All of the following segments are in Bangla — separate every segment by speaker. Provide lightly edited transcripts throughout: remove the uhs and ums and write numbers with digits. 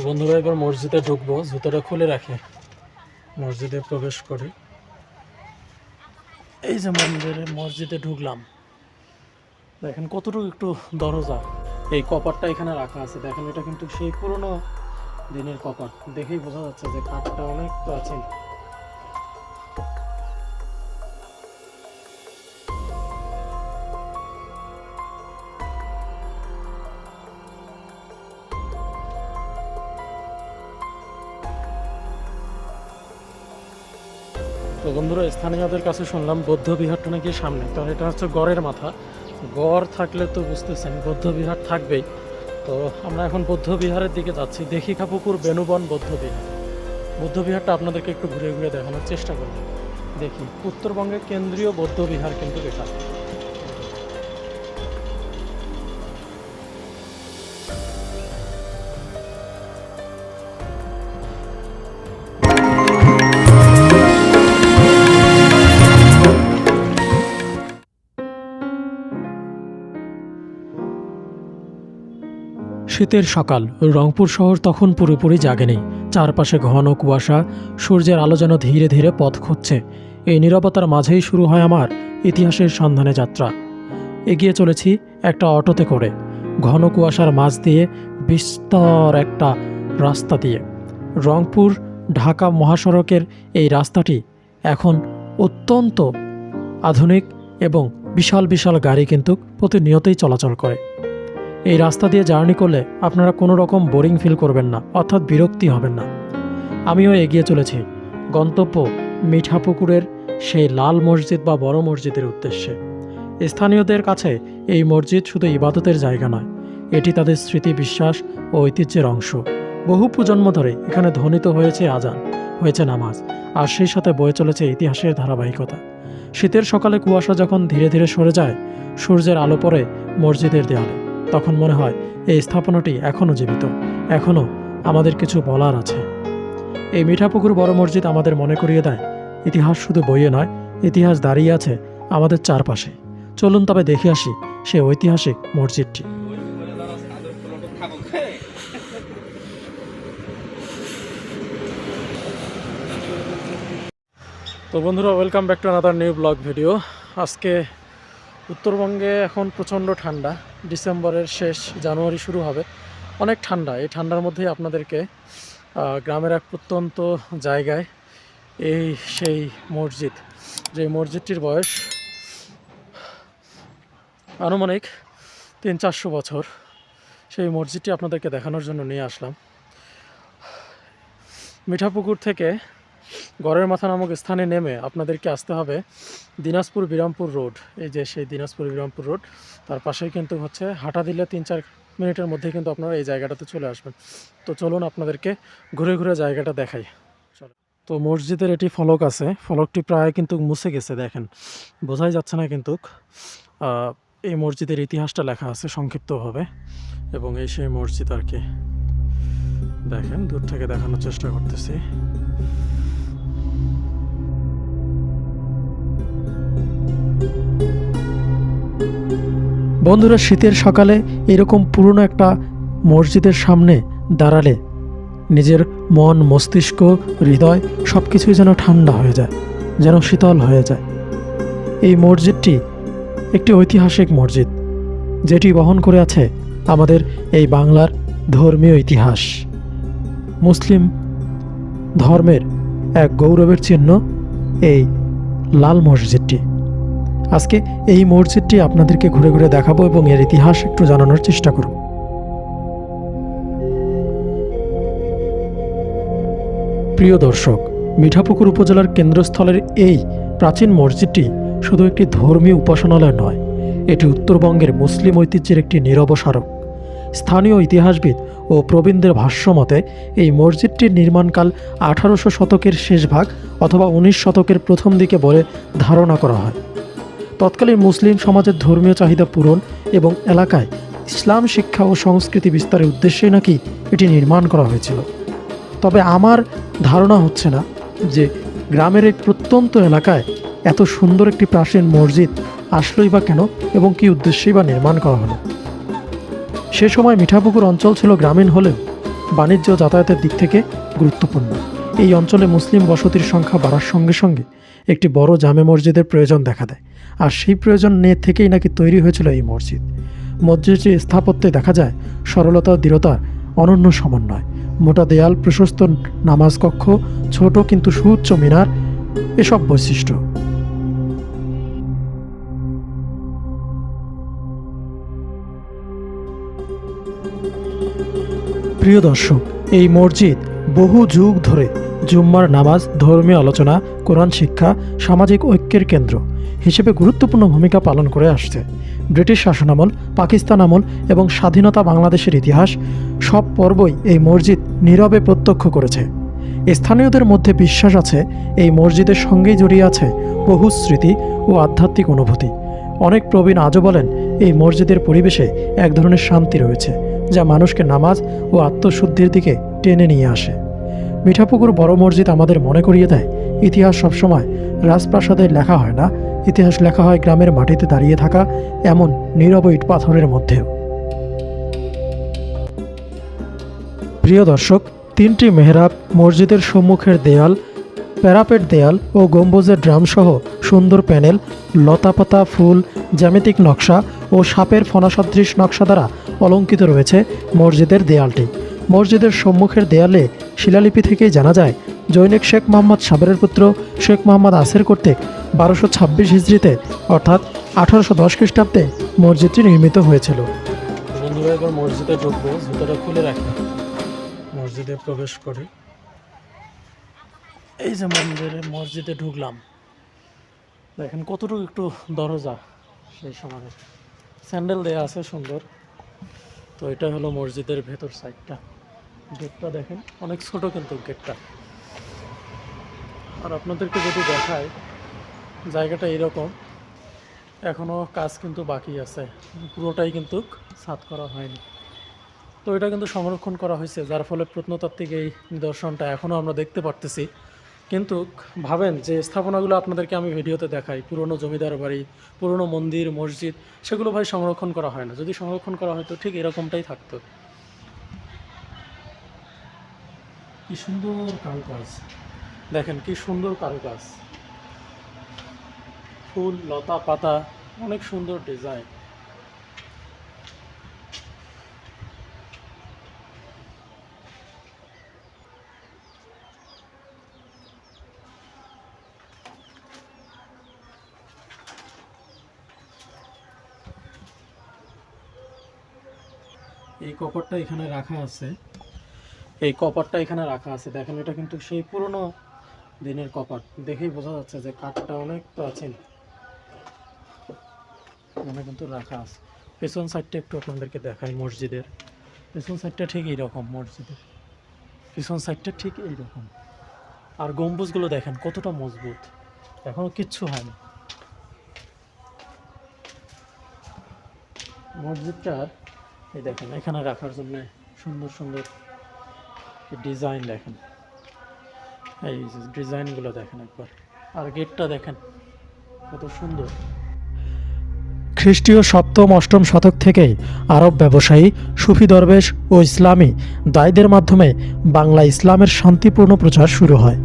Speaker 1: বন্ধুরা এবার মসজিদে ঢুকবো, জুতোটা খুলে রাখি, মসজিদে প্রবেশ করি। এই যে মসজিদে ঢুকলাম, দেখেন কতটুকু একটু দরজা, এই কপারটা এখানে রাখা আছে। দেখেন এটা কিন্তু সেই পুরনো দিনের কপার, দেখেই বোঝা যাচ্ছে যে কাঠটা অনেক প্রাচীন। তো বন্ধুরা, স্থানীয়দের কাছে শুনলাম বৌদ্ধ বিহারটা নাকি সামনে, কারণ এটা হচ্ছে গড়ের মাথা। গড় থাকলে তো বুঝতেছেন বৌদ্ধ বিহার থাকবেই। তো আমরা এখন বৌদ্ধ বিহারের দিকে যাচ্ছি, দেখিকাপুকুর বেনুবন বৌদ্ধ বিহার। বৌদ্ধ বিহারটা আপনাদেরকে একটু ঘুরে ঘুরে দেখানোর চেষ্টা করব। দেখি, উত্তরবঙ্গের কেন্দ্রীয় বৌদ্ধ বিহার কিন্তু এটা। শীতের সকাল, রংপুর শহর তখন পুরোপুরি জাগেনি। চারপাশে ঘন কুয়াশা, সূর্যের আলো যেন ধীরে ধীরে পথ খুঁজছে। এই নীরবতার মাঝেই শুরু হয় আমার ইতিহাসের সন্ধানে যাত্রা। এগিয়ে চলেছি একটা অটোতে করে, ঘন কুয়াশার মাঝ দিয়ে, বিস্তর একটা রাস্তা দিয়ে। রংপুর ঢাকা মহাসড়কের এই রাস্তাটি এখন অত্যন্ত আধুনিক এবং বিশাল বিশাল গাড়ি কিন্তু প্রতিনিয়তই চলাচল করে। এই রাস্তা দিয়ে জার্নি করলে আপনারা কোনো রকম বোরিং ফিল করবেন না, অর্থাৎ বিরক্তি হবেন না। আমিও এগিয়ে চলেছি গন্তব্য মিঠাপুকুরের সেই লাল মসজিদ বা বড় মসজিদের উদ্দেশ্যে। স্থানীয়দের কাছে এই মসজিদ শুধু ইবাদতের জায়গা নয়, এটি তাদের স্মৃতি, বিশ্বাস ও ঐতিহ্যের অংশ। বহু প্রজন্ম ধরে এখানে ধ্বনিত হয়েছে আজান, হয়েছে নামাজ, আর সেই সাথে বয়ে চলেছে ইতিহাসের ধারাবাহিকতা। শীতের সকালে কুয়াশা যখন ধীরে ধীরে সরে যায়, সূর্যের আলো পড়ে মসজিদের দেয়ালে, তখন মনে হয় এই স্থাপনাটি এখনও জীবিত, এখনও আমাদের কিছু বলার আছে। এই মিঠাপুকুর বড় মসজিদ আমাদের মনে করিয়ে দেয়, ইতিহাস শুধু বইয়ে নয়, ইতিহাস দাঁড়িয়ে আছে আমাদের চারপাশে। চলুন তবে দেখে আসি সেই ঐতিহাসিক মসজিদটি। তো বন্ধুরা, welcome back to another new blog video. আজকে উত্তরবঙ্গে এখন প্রচণ্ড ঠান্ডা, ডিসেম্বরের শেষ, জানুয়ারি শুরু হবে, অনেক ঠান্ডা। এই ঠান্ডার মধ্যেই আপনাদেরকে গ্রামের এক প্রত্যন্ত জায়গায় এই সেই মসজিদ, যে মসজিদটির বয়স আনুমানিক 300-400 বছর, সেই মসজিদটি আপনাদেরকে দেখানোর জন্য নিয়ে আসলাম। মিঠাপুকুর থেকে গড়ের মাথা নামক স্থানে নেমে আপনাদেরকে আসতে হবে দিনাজপুর বিরামপুর রোড। এই যে সেই দিনাজপুর বিরামপুর রোড, তার পাশেই কিন্তু হচ্ছে, হাঁটা দিলে 3-4 মিনিটের মধ্যে কিন্তু আপনারা এই জায়গাটাতে চলে আসবেন। তো চলুন আপনাদেরকে ঘুরে ঘুরে জায়গাটা দেখাই। তো মসজিদের এটি ফলক আছে, ফলকটি প্রায় কিন্তু মুছে গেছে, দেখেন বোঝাই যাচ্ছে না, কিন্তু এই মসজিদের ইতিহাসটা লেখা আছে সংক্ষিপ্তভাবে। এবং এই সেই মসজিদ আর কি, দেখেন দূর থেকে দেখানোর চেষ্টা করতেছি। বন্ধুরা, শীতের সকালে এরকম পুরনো একটা মসজিদের সামনে দাঁড়ালে নিজের মন, মস্তিষ্ক, হৃদয় সব কিছুই যেন ঠান্ডা হয়ে যায়, যেন শীতল হয়ে যায়। এই মসজিদটি একটি ঐতিহাসিক মসজিদ, যেটি বহন করে আছে আমাদের এই বাংলার ধর্মীয় ইতিহাস। মুসলিম ধর্মের এক গৌরবের চিহ্ন এই লাল মসজিদটি। আজকে এই মসজিদটি আপনাদেরকে ঘুরে ঘুরে দেখাবো এবং এর ইতিহাস একটু জানানোর চেষ্টা করব। প্রিয় দর্শক, মিঠাপুকুর উপজেলার কেন্দ্রস্থলের এই প্রাচীন মসজিদটি শুধু একটি ধর্মীয় উপাসনালয় নয়, এটি উত্তরবঙ্গের মুসলিম ঐতিহ্যের একটি নীরব স্মারক। স্থানীয় ইতিহাসবিদ ও প্রবীণদের ভাষ্য মতে এই মসজিদটির নির্মাণকাল 1800 শতকের শেষ ভাগ অথবা 19 শতকের প্রথম দিকে বলে ধারণা করা হয়। তৎকালীন মুসলিম সমাজের ধর্মীয় চাহিদা পূরণ এবং এলাকায় ইসলাম শিক্ষা ও সংস্কৃতি বিস্তারের উদ্দেশ্যে নাকি এটি নির্মাণ করা হয়েছিল। তবে আমার ধারণা হচ্ছে না যে গ্রামের এক প্রত্যন্ত এলাকায় এত সুন্দর একটি প্রাচীন মসজিদ আসলোই বা কেন এবং কী উদ্দেশ্যেই বা নির্মাণ করা হলো। সে সময় মিঠাপুকুর অঞ্চল ছিল গ্রামীণ হলেও বাণিজ্য যাতায়াতের দিক থেকে গুরুত্বপূর্ণ। এই অঞ্চলে মুসলিম বসতির সংখ্যা বাড়ার সঙ্গে সঙ্গে একটি বড় জামে মসজিদের প্রয়োজন দেখা দেয়, আর সেই প্রয়োজন থেকেই নাকি তৈরি হয়েছিল এই মসজিদ। মসজিদটির স্থাপত্যে দেখা যায় সরলতা ও দৃঢ়তার অনন্য সমন্বয়। মোটা দেয়াল, প্রশস্ত নামাজ কক্ষ, ছোট কিন্তু সুউচ্চ মিনার, এসব বৈশিষ্ট্য। প্রিয় দর্শক, এই মসজিদ বহু যুগ ধরে জুম্মার নামাজ, ধর্মীয় আলোচনা, কোরআন শিক্ষা, সামাজিক ঐক্যের কেন্দ্র হিসেবে গুরুত্বপূর্ণ ভূমিকা পালন করে আসছে। ব্রিটিশ শাসনামল, পাকিস্তান আমল এবং স্বাধীনতা বাংলাদেশের ইতিহাস সব পর্বই এই মসজিদ নীরবে প্রত্যক্ষ করেছে। স্থানীয়দের মধ্যে বিশ্বাস আছে এই মসজিদের সঙ্গেই জড়িয়ে আছে বহু স্মৃতি ও আধ্যাত্মিক অনুভূতি। অনেক প্রবীণ আজও বলেন এই মসজিদের পরিবেশে এক ধরনের শান্তি রয়েছে, যা মানুষকে নামাজ ও আত্মশুদ্ধির দিকে টেনে নিয়ে আসে। মিঠাপুকুর বড় মসজিদ আমাদের মনে করিয়ে দেয়, ইতিহাস সবসময় রাজপ্রাসাদে লেখা হয় না, ইতিহাস লেখা হয় গ্রামের মাটিতে দাঁড়িয়ে থাকা এমন নীরব ইট পাথরের মধ্যেও। প্রিয় দর্শক, 3টি মেহরাব, মসজিদের সম্মুখের দেয়াল, প্যারাপেট দেয়াল ও গম্বুজের ড্রামসহ সুন্দর প্যানেল, লতাপাতা, ফুল, জ্যামিতিক নকশা ও সাপের ফণাসদৃশ নকশা দ্বারা অলঙ্কৃত রয়েছে মসজিদের দেয়ালটি। মসজিদের সম্মুখের দেয়ালে শিলালিপি থেকেই জানা যায় জৈনিক শেখ মোহাম্মদ সাবেরের পুত্র শেখ মোহাম্মদ আসের কর্তৃক 1226 হিজরিতে অর্থাৎ 1810 খ্রিস্টাব্দে মসজিদটি নির্মিত হয়েছিল। বন্ধুরা, এবার মসজিদে ঢুকবো, জুতোটা খুলে রাখি। মসজিদে প্রবেশ করি। এই যে মসজিদে ঢুকলাম, দেখেন কতটুকু একটু দরজা, সেই সময় স্যান্ডেল দেয়া আছে সুন্দর। তো এটা হলো মসজিদের ভেতর সাইডটা। গেটটা দেখেন অনেক ছোট কিন্তু গেটটা। আর আপনাদেরকে যদি দেখায়, জায়গাটা এরকম, এখনও কাজ কিন্তু বাকি আছে, পুরোটাই কিন্তু ছাদ করা হয়নি। তো এটা কিন্তু সংরক্ষণ করা হয়েছে, যার ফলে প্রত্নতাত্ত্বিক এই নিদর্শনটা এখনও আমরা দেখতে পারতেছি। কিন্তু ভাবেন যে স্থাপনাগুলো আপনাদেরকে আমি ভিডিওতে দেখাই, পুরনো জমিদার বাড়ি, পুরনো মন্দির, মসজিদ, সেগুলো ভাই সংরক্ষণ করা হয় না। যদি সংরক্ষণ করা হয়তো ঠিক এরকমটাই থাকতো। কি সুন্দর কারুকাজ দেখেন, কি সুন্দর কারুকাজ, ফুল, লতা পাতা, অনেক সুন্দর ডিজাইন। এই কপারটা এখানে রাখা আছে, এই কপারটা এখানে রাখা আছে, দেখেন এটা কিন্তু সেই পুরনো দিনের কপার। দেখেই বোঝা যাচ্ছে যে কাঠটা অনেক প্রাচীন, এখানে কিন্তু রাখা আছে। পেছন সাইডটা একটু আপনাদেরকে দেখাই, মসজিদের পেছন সাইডটা ঠিক এইরকম, মসজিদের পেছন সাইডটা ঠিক এইরকম। আর গম্বুজগুলো দেখেন কতটা মজবুত, এখনো কিচ্ছু হয়নি। মসজিদটার এই দেখেন এখানে রাখার জন্য সুন্দর সুন্দর ডিজাইন দেখেন, এই ডিজাইনগুলো দেখেন একবার। আর গেটটা দেখেন কত সুন্দর। খ্রিস্টীয় 7ম-8ম শতক থেকেই আরব ব্যবসায়ী, সুফি দরবেশ ও ইসলামী দায়ীদের মাধ্যমে বাংলা ইসলামের শান্তিপূর্ণ প্রচার শুরু হয়।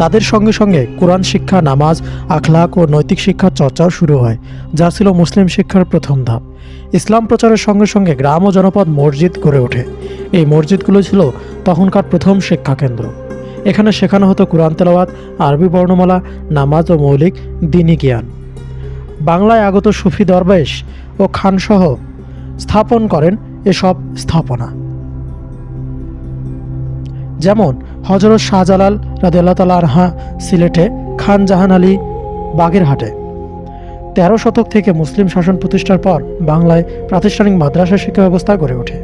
Speaker 1: তাদের সঙ্গে সঙ্গে কোরআন শিক্ষা, নামাজ, আখলাক ও নৈতিক শিক্ষার চর্চাও শুরু হয়, যা ছিল মুসলিম শিক্ষার প্রথম ধাপ। ইসলাম প্রচারের সঙ্গে সঙ্গে গ্রাম ও জনপদ মসজিদ গড়ে ওঠে। এই মসজিদগুলো ছিল তখনকার প্রথম শিক্ষাকেন্দ্র। এখানে শেখানো হতো কোরআন তেলাওয়াত, আরবি বর্ণমালা, নামাজ ও মৌলিক দ্বীনি জ্ঞান। বাংলায় আগত সুফি দরবেশ ও খানসহ স্থাপন করেন এসব স্থাপনা, যেমন হযরত শাহজালাল রাদিয়াল্লাহু তাআলা আনহা সিলেটে, খান জাহান আলী বাগেরহাটে। 13 শতক থেকে মুসলিম শাসন প্রতিষ্ঠার পর বাংলায় প্রাতিষ্ঠানিক মাদ্রাসা শিক্ষা ব্যবস্থা গড়ে ওঠে।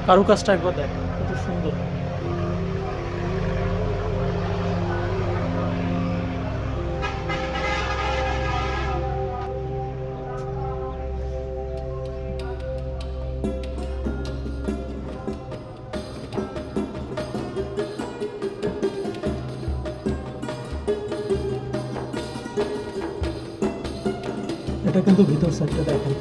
Speaker 1: কারুকাজটা একবার দেখেন কত সুন্দর। এটা কিন্তু ভিতর সাইডটা দেখেন।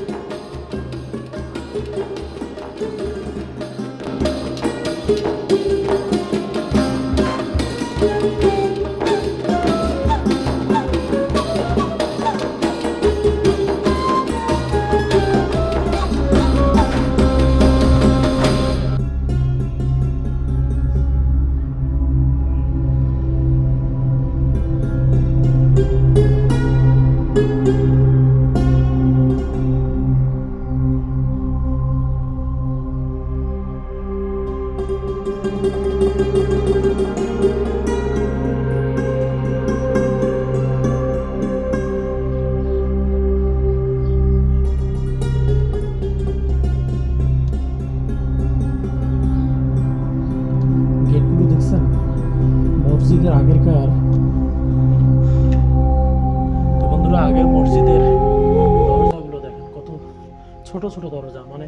Speaker 1: আগের মসজিদের দরজাগুলো দেখেন, কত ছোট ছোট দরজা, মানে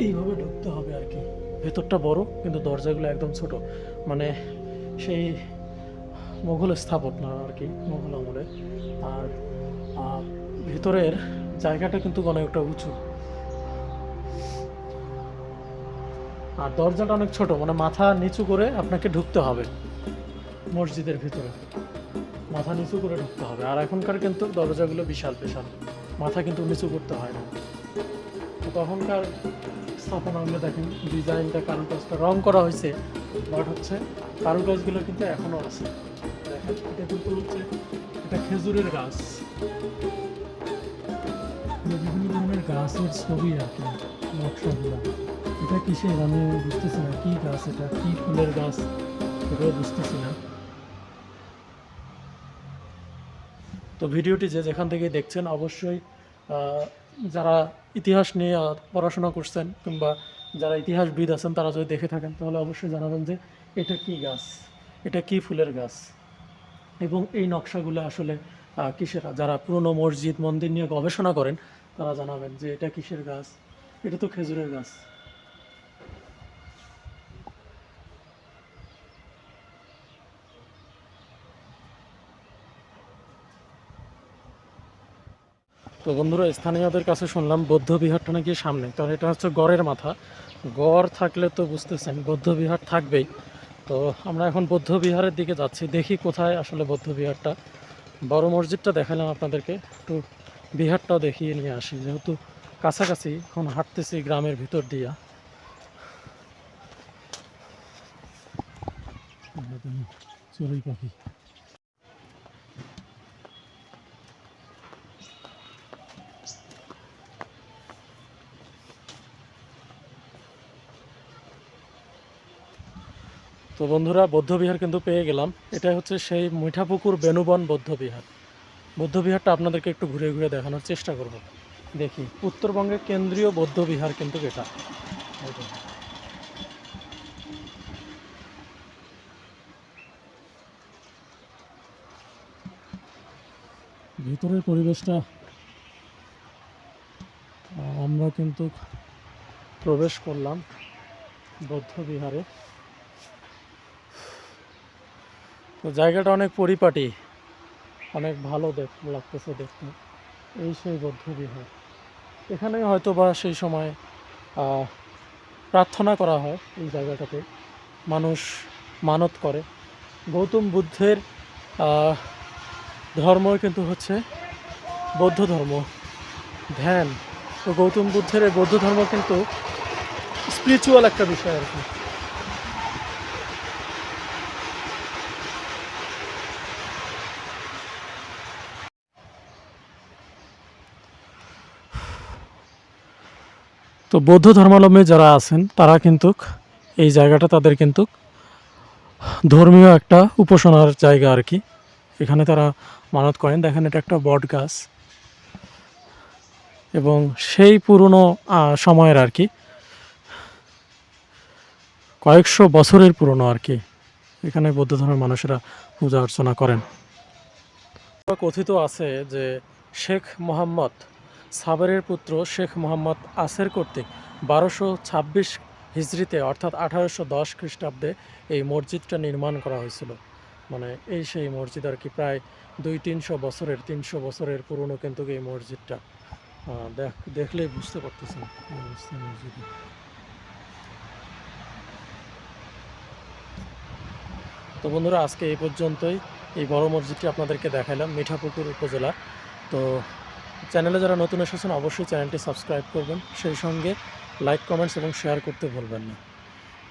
Speaker 1: এইভাবে ঢুকতে হবে আর কি। ভেতরটা বড় কিন্তু দরজাগুলো একদম ছোট, মানে সেই মোগল স্থাপত্য আর কি, মোগল আমলে। আর ভিতরের জায়গাটা কিন্তু অনেকটা উঁচু, আর দরজাটা অনেক ছোট, মানে মাথা নিচু করে আপনাকে ঢুকতে হবে মসজিদের ভিতরে, মাথা নিচু করে ঢুকতে হবে। আর এখনকার কিন্তু দরজাগুলো বিশাল বিশাল, মাথা কিন্তু নিচু করতে হয় না। তো তখনকার স্থাপনাগুলো দেখেন, ডিজাইনটা, কারুকাজটা, রং করা হয়েছে, বাট হচ্ছে কারুকাজগুলো কিন্তু এখনও আছে। দেখেন এটা কিন্তু হচ্ছে এটা খেজুরের গাছ, বিভিন্ন ধরনের গাছের ছবি আর কি, নকশাগুলো। এটা কিসের আমি বুঝতেছি না, কি গাছ এটা, কি ফুলের গাছ এটাও বুঝতেছি না। তো ভিডিওটি যে যেখান থেকে দেখছেন অবশ্যই যারা ইতিহাস নিয়ে পড়াশোনা করছেন কিংবা যারা ইতিহাসবিদ আছেন তারা যদি দেখে থাকেন তাহলে অবশ্যই জানাবেন যে এটা কি গাছ, এটা কি ফুলের গাছ, এবং এই নকশাগুলো আসলে কিসের। যারা পুরনো মসজিদ মন্দির নিয়ে গবেষণা করেন তারা জানাবেন যে এটা কিসের গাছ, এটা তো খেজুরের গাছ। তো বন্ধুরা, স্থানীয়দের কাছে শুনলাম বৌদ্ধ বিহারটা নাকি সামনে, কারণ এটা হচ্ছে গড়ের মাথা, গড় থাকলে তো বুঝতেছেন বৌদ্ধ বিহার থাকবেই। তো আমরা এখন বৌদ্ধ বিহারের দিকে যাচ্ছি, দেখি কোথায় আসলে বৌদ্ধ বিহারটা। বড় মসজিদটা দেখালাম আপনাদেরকে, একটু বিহারটাও দেখিয়ে নিয়ে আসি, যেহেতু কাছাকাছি এখন হাঁটতেছি গ্রামের ভিতর দিয়া। চড়ুই পাখি, তো বন্ধুরা বৌদ্ধবিহার কিন্তু পেয়ে গেলাম। এটা হচ্ছে সেই মিঠাপুকুর বেনুবন বৌদ্ধবিহার। বৌদ্ধবিহারটা আপনাদেরকে একটু ঘুরে ঘুরে দেখানোর চেষ্টা করব। দেখি, উত্তরবঙ্গের কেন্দ্রীয় বৌদ্ধবিহার কিন্তু এটা। ভিতরের পরিবেশটা, আমরা কিন্তু প্রবেশ করলাম বৌদ্ধবিহারে। তো জায়গাটা অনেক পরিপাটি, অনেক ভালো লাগতেছে দেখতে। এই সেই বৌদ্ধবিহার, এখানে হয়তো বা সেই সময় প্রার্থনা করা হয়। এই জায়গাটাতে মানুষ মানত করে। গৌতম বুদ্ধের ধর্ম কিন্তু হচ্ছে বৌদ্ধ ধর্ম, ধ্যান। তো গৌতম বুদ্ধের এই বৌদ্ধ ধর্ম কিন্তু স্পিরিচুয়াল একটা বিষয় আর কি। তো বৌদ্ধ ধর্মাবলম্বী যারা আছেন তারা কিন্তু এই জায়গাটা তাদের কিন্তু ধর্মীয় একটা উপাসনার জায়গা আর কি। এখানে তারা মানত করেন। দেখেন এটা একটা বট গাছ, এবং সেই পুরনো সময়ের আর কি, কয়েকশো বছরের পুরনো আর কি। এখানে বৌদ্ধ ধর্মের মানুষেরা পূজা অর্চনা করেন। কথিত আছে যে শেখ মোহাম্মদ সাবেরের পুত্র শেখ মোহাম্মদ আসের কর্তৃক 1226 হিজরিতে অর্থাৎ 1810 খ্রিস্টাব্দে এই মসজিদটা নির্মাণ করা হয়েছিল। মানে এই সেই মসজিদ আর কি, প্রায় 300 বছরের পুরনো কিন্তু এই মসজিদটা। দেখলেই বুঝতে পারতেছেন মসজিদ। তো বন্ধুরা, আজকে এই পর্যন্তই। এই বড় মসজিদটি আপনাদেরকে দেখাইলাম মিঠাপুকুর উপজেলার। তো চ্যানেলে যারা নতুন এসেছেন অবশ্যই চ্যানেলটি সাবস্ক্রাইব করবেন, সেই সঙ্গে লাইক, কমেন্টস এবং শেয়ার করতে ভুলবেন না।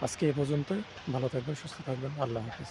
Speaker 1: আজকে এই পর্যন্তই। ভালো থাকবেন, সুস্থ থাকবেন। আল্লাহ হাফিজ।